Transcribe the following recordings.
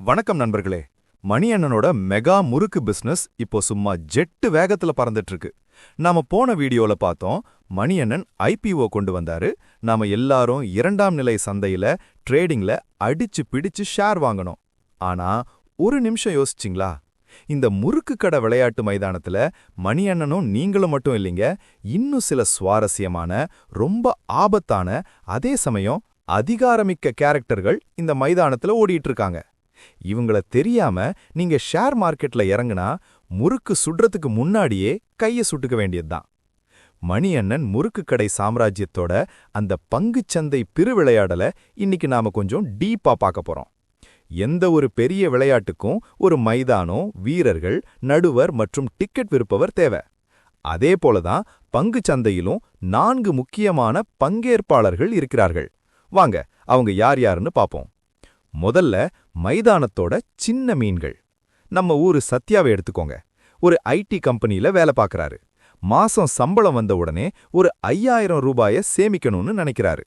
வணக்கம் நண்பர்களே. மணி அண்ணனோட மெகா முறுக்கு பிசினஸ் இப்போ சும்மா ஜெட்டு வேகத்துல பறந்துட்டு இருக்கு. நாம போன வீடியோல பார்த்தோம், மணி அண்ணன் ஐபிஓ கொண்டு வந்தாரு. நாம எல்லாரும் இரண்டாம் நிலை சந்தையில ட்ரேடிங்ல அடிச்சு பிடிச்சு ஷேர் வாங்கணும். ஆனா ஒரு நிமிஷம் யோசிச்சிங்களா? இந்த முறுக்கு கடை விளையாட்டு மைதானத்துல மணி அண்ணனும் நீங்களும் மட்டும் இல்லைங்க, இன்னும் சில சுவாரஸ்யமான, ரொம்ப ஆபத்தான, அதே சமயம் அதிகாரமிக்க கேரக்டர்கள் இந்த மைதானத்துல ஓடிட்டு இருக்காங்க. இவங்கள தெரியாம நீங்க ஷேர் மார்க்கெட்ல இறங்குனா முறுக்கு சுடுறதுக்கு முன்னாடியே கைய சுட்டுக்க வேண்டியதுதான். மணி அண்ணன் முறுக்கு கடை சாம்ராஜ்யத்தோட அந்த பங்குச்சந்தை பெருவிளையாடல இன்னைக்கு நாம கொஞ்சம் டீப்பா பார்க்க போறோம். எந்த ஒரு பெரிய விளையாட்டுக்கும் ஒரு மைதானம், வீரர்கள், நடுவர் மற்றும் டிக்கெட் விற்பவர் தேவை. அதே போலதான் பங்குச்சந்தையிலும் 4 முக்கியமான பங்கேற்பாளர்கள் இருக்கிறார்கள். வாங்க அவங்க யார் யாருன்னு பாப்போம். முதல்ல மைதானத்தோட சின்ன மீன்கள். நம்ம ஊரு சத்யாவை எடுத்துக்கோங்க. ஒரு ஐடி கம்பெனில வேலை பார்க்கறாரு. மாசம் சம்பளம் வந்த உடனே ஒரு 5000 ரூபாய சேமிக்கணும்னு நினைக்கிறாரு.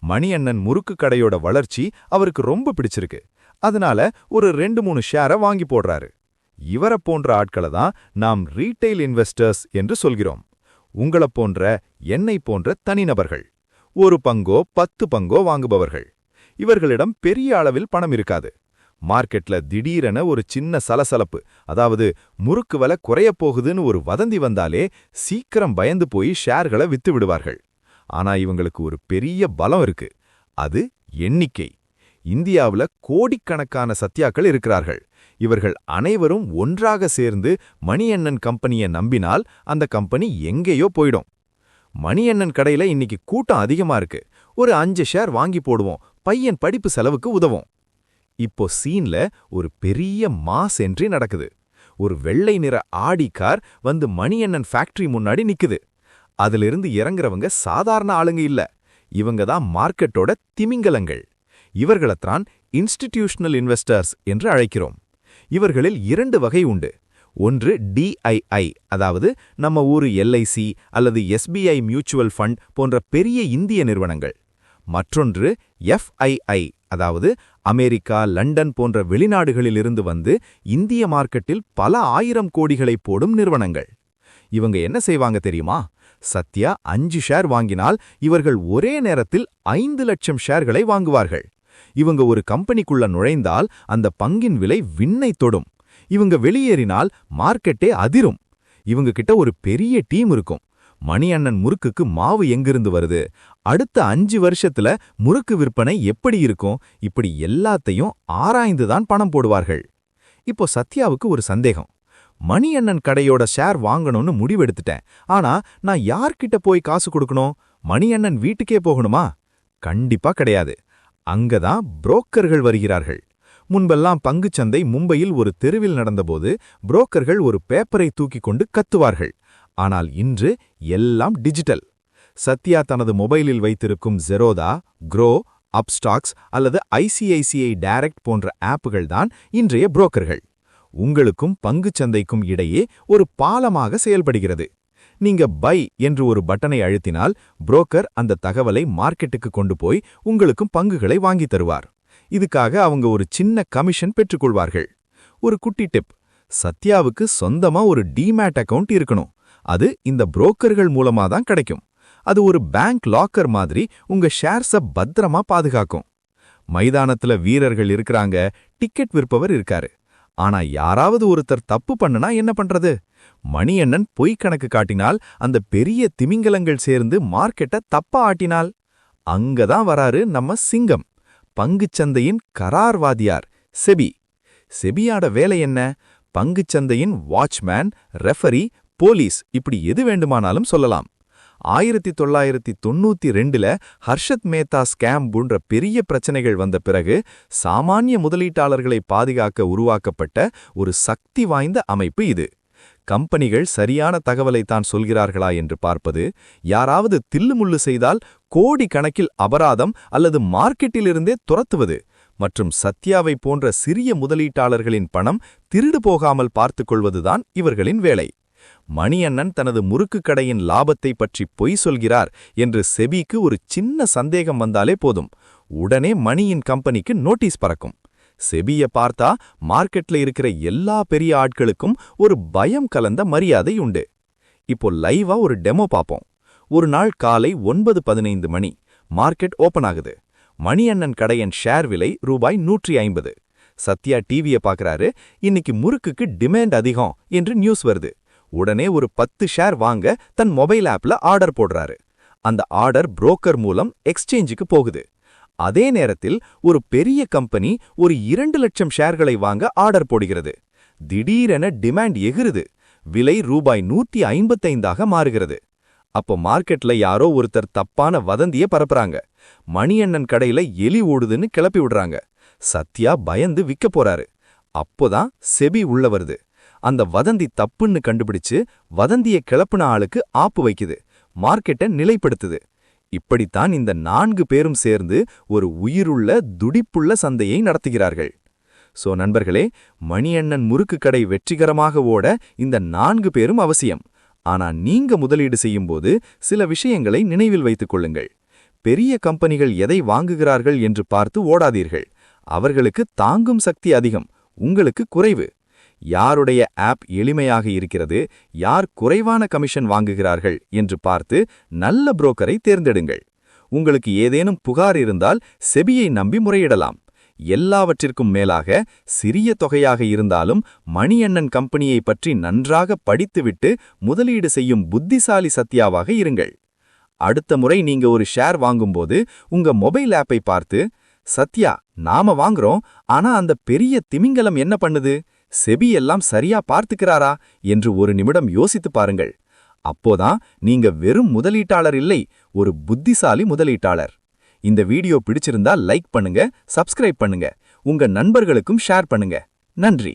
மணி அண்ணன் முறுக்கு கடையோட வளர்ச்சி அவருக்கு ரொம்ப பிடிச்சிருக்கு. அதனால ஒரு 2-3 ஷேரை வாங்கி போடுறாரு. இவரை போன்ற ஆட்களை தான் நாம் ரீட்டைல் இன்வெஸ்டர்ஸ் என்று சொல்கிறோம். உங்களைப் போன்ற, என்னை போன்ற தனிநபர்கள். 1 பங்கோ 10 பங்கோ வாங்குபவர்கள். இவர்களிடம் பெரிய அளவில் பணம் இருக்காது. மார்க்கெட்ல திடீரென ஒரு சின்ன சலசலப்பு, அதாவது முறுக்கு விலை குறையப் போகுதுன்னு ஒரு வதந்தி வந்தாலே சீக்கிரம் பயந்து போய் ஷேர்களை வித்து விடுவார்கள். ஆனா இவங்களுக்கு ஒரு பெரிய பலம் இருக்கு. அது எண்ணிக்கை. இந்தியாவுல கோடிக்கணக்கான சத்யாக்கள் இருக்கிறார்கள். இவர்கள் அனைவரும் ஒன்றாக சேர்ந்து மணி அண்ணன் கம்பெனியை நம்பினால் அந்த கம்பெனி எங்கேயோ போயிடும். மணி அண்ணன் கடையில இன்னைக்கு கூட்டம் அதிகமா இருக்கு. ஒரு 5 ஷேர் வாங்கி போடுவோம், பையன் படிப்பு செலவுக்கு உதவும். இப்போ சீன்ல ஒரு பெரிய மாஸ் என்ட்ரி நடக்குது. ஒரு வெள்ளை நிற ஆடி கார் வந்து மணி அண்ணன் ஃபேக்டரி முன்னாடி நிக்குது. அதிலிருந்து இறங்குறவங்க சாதாரண ஆளுங்க இல்ல. இவங்க தான் மார்க்கெட்டோட திமிங்கலங்கள். இவர்களைத்தான் இன்ஸ்டிடியூஷனல் இன்வெஸ்டர்ஸ் என்று அழைக்கிறோம். இவர்களில் 2 வகை உண்டு. ஒன்று டிஐஐ, அதாவது நம்ம ஊரு எல்ஐசி அல்லது எஸ்பிஐ மியூச்சுவல் ஃபண்ட் போன்ற பெரிய இந்திய நிறுவனங்கள். மற்றொன்று எஃப்ஐஐ, அதாவது அமெரிக்கா, லண்டன் போன்ற வெளிநாடுகளிலிருந்து வந்து இந்திய மார்க்கெட்டில் பல 1000 கோடிகளை போடும் நிறுவனங்கள். இவங்க என்ன செய்வாங்க தெரியுமா? சத்யா 5 ஷேர் வாங்கினால் இவர்கள் ஒரே நேரத்தில் 5 லட்சம் ஷேர்களை வாங்குவார்கள். இவங்க ஒரு கம்பெனிக்குள்ள நுழைந்தால் அந்த பங்கின் விலை விண்ணை தொடும். இவங்க வெளியேறினால் மார்க்கெட்டே அதிரும். இவங்க கிட்ட ஒரு பெரிய டீம் இருக்கும். மணி அண்ணன் முறுக்குக்கு மாவு எங்கிருந்து வருது, அடுத்த 5 வருஷத்துல முறுக்கு விற்பனை எப்படி இருக்கும், இப்படி எல்லாத்தையும் ஆராய்ந்துதான் பணம் போடுவார்கள். இப்போ சத்யாவுக்கு ஒரு சந்தேகம். மணி அண்ணன் கடையோட ஷேர் வாங்கணும்னு முடிவெடுத்துட்டேன். ஆனா நான் யார்கிட்ட போய் காசு கொடுக்கணும்? மணி அண்ணன் வீட்டுக்கே போகணுமா? கண்டிப்பா கிடையாது. அங்கதான் புரோக்கர்கள் வருகிறார்கள். முன்பெல்லாம் பங்குச்சந்தை மும்பையில் ஒரு தெருவில் நடந்தபோது புரோக்கர்கள் ஒரு பேப்பரை தூக்கிக் கொண்டு கத்துவார்கள். ஆனால் இன்று எல்லாம் டிஜிட்டல். சத்யா தனது மொபைலில் வைத்திருக்கும் ஜெரோதா, க்ரோ, அப்ஸ்டாக்ஸ் அல்லது ஐசிஐசிஐ டைரக்ட் போன்ற ஆப்புகள் தான் இன்றைய புரோக்கர்கள். உங்களுக்கும் பங்குச்சந்தைக்கும் இடையே ஒரு பாலமாக செயல்படுகிறது. நீங்க பை என்று ஒரு பட்டனை அழுத்தினால் புரோக்கர் அந்த தகவலை மார்க்கெட்டுக்கு கொண்டு போய் உங்களுக்கும் பங்குகளை வாங்கி தருவார். இதுக்காக அவங்க ஒரு சின்ன கமிஷன் பெற்றுக்கொள்வார்கள். ஒரு குட்டி டிப்: சத்யாவுக்கு சொந்தமா ஒரு டிமேட் அக்கவுண்ட் இருக்கணும். அது இந்த புரோக்கர்கள் மூலமா தான் கிடைக்கும். அது ஒரு பேங்க் லாக்கர் மாதிரி உங்க ஷேர்ஸ பத்திரமா பாதுகாக்கும். மைதானத்துல வீரர்கள் இருக்கிறாங்க, டிக்கெட் விற்பவர் இருக்காரு. ஆனா யாராவது ஒருத்தர் தப்பு பண்ணுனா என்ன பண்றது? மணி அண்ணன் பொய் கணக்கு காட்டினால், அந்த பெரிய திமிங்கலங்கள் சேர்ந்து மார்க்கெட்டை தப்பா ஆட்டினால், அங்கதான் வராரு நம்ம சிங்கம், பங்குச்சந்தையின் கரார்வாதியார் செபி. செபியோட வேலை என்ன? பங்குச்சந்தையின் வாட்ச்மேன், ரெஃபரி, போலீஸ், இப்படி எது வேண்டுமானாலும் சொல்லலாம். 1992ல ஹர்ஷத் மேத்தா ஸ்கேம் போன்ற பெரிய பிரச்சனைகள் வந்த பிறகு சாமானிய முதலீட்டாளர்களை பாதுகாக்க உருவாக்கப்பட்ட ஒரு சக்தி வாய்ந்த அமைப்பு இது. கம்பெனிகள் சரியான தகவலைத்தான் சொல்கிறார்களா என்று பார்ப்பது, யாராவது தில்லுமுள்ளு செய்தால் கோடி கணக்கில் அபராதம் அல்லது மார்க்கெட்டிலிருந்தே துரத்துவது, மற்றும் சத்யாவை போன்ற சிறிய முதலீட்டாளர்களின் பணம் திருடு போகாமல் பார்த்துக்கொள்வதுதான் இவர்களின் வேலை. மணி அண்ணன் தனது முறுக்கு கடையின் லாபத்தை பற்றி பொய் சொல்கிறார் என்று செபிக்கு ஒரு சின்ன சந்தேகம் வந்தாலே போதும், உடனே மணியின் கம்பெனிக்கு நோட்டீஸ் பறக்கும். செபிய பார்த்தா மார்க்கெட்ல இருக்கிற எல்லா பெரிய ஆட்களுக்கும் ஒரு பயம் கலந்த மரியாதை உண்டு. இப்போ லைவா ஒரு டெமோ பாப்போம். ஒரு நாள் காலை 9:15 மணி. மார்க்கெட் ஓபன் ஆகுது. மணியண்ணன் கடையின் ஷேர் விலை ரூபாய் 150. சத்யா டிவிய பாக்குறாரு. இன்னைக்கு முறுக்குக்கு டிமாண்ட் அதிகம் என்று நியூஸ் வருது. உடனே ஒரு 10 ஷேர் வாங்க தன் மொபைல் ஆப்ல ஆர்டர் போடுறாரு. அந்த ஆர்டர் புரோக்கர் மூலம் எக்ஸ்சேஞ்சுக்கு போகுது. அதே நேரத்தில் ஒரு பெரிய கம்பெனி ஒரு 2 லட்சம் ஷேர்களை வாங்க ஆர்டர் போடுகிறது. திடீரென டிமாண்ட் எகிறுது. விலை ரூபாய் 155ஆக மாறுகிறது. அப்போ மார்க்கெட்ல யாரோ ஒருத்தர் தப்பான வதந்திய பரப்புறாங்க. மணியண்ணன் கடையில எலி ஓடுதுன்னு கிளப்பி விடுறாங்க. சத்யா பயந்து விற்க போறாரு. அப்போதான் செபி உள்ள வருது. அந்த வதந்தி தப்புன்னு கண்டுபிடிச்சு வதந்திய கிளப்புன ஆளுக்கு ஆப்பு வைக்குது. மார்க்கெட்டை நிலைப்படுத்துது. இப்படித்தான் இந்த 4 பேரும் சேர்ந்து ஒரு உயிருள்ள துடிப்புள்ள சந்தையை நடத்துகிறார்கள். சோ நண்பர்களே, மணியண்ணன் முறுக்கு கடை வெற்றிகரமாக ஓட இந்த 4 பேரும் அவசியம். ஆனா நீங்க முதலீடு செய்யும்போது சில விஷயங்களை நினைவில் வைத்துக் கொள்ளுங்கள். பெரிய கம்பெனிகள் எதை வாங்குகிறார்கள் என்று பார்த்து ஓடாதீர்கள். அவர்களுக்கு தாங்கும் சக்தி அதிகம், உங்களுக்கு குறைவு. யாருடைய ஆப் எளிமையாக இருக்கிறது, யார் குறைவான கமிஷன் வாங்குகிறார்கள் என்று பார்த்து நல்ல புரோக்கரை தேர்ந்தெடுங்கள். உங்களுக்கு ஏதேனும் புகார் இருந்தால் செபியை நம்பி முறையிடலாம். எல்லாவற்றிற்கும் மேலாக சிறிய தொகையாக இருந்தாலும் மணியண்ணன் கம்பெனியை பற்றி நன்றாக படித்துவிட்டு முதலீடு செய்யும் புத்திசாலி சத்யாவாக இருங்கள். அடுத்த முறை நீங்க ஒரு ஷேர் வாங்கும்போது உங்க மொபைல் ஆப்பை பார்த்து, சத்யா நாம வாங்குறோம், ஆனா அந்த பெரிய திமிங்கலம் என்ன பண்ணுது, செபி எல்லாம் சரியா பார்த்துக்கிறாரா என்று ஒரு நிமிடம் யோசித்து பாருங்கள். அப்போதான் நீங்க வெறும் முதலீட்டாளர் இல்லை, ஒரு புத்திசாலி முதலீட்டாளர். இந்த வீடியோ பிடிச்சிருந்தா லைக் பண்ணுங்க, சப்ஸ்கிரைப் பண்ணுங்க, உங்க நண்பர்களுக்கும் ஷேர் பண்ணுங்க. நன்றி.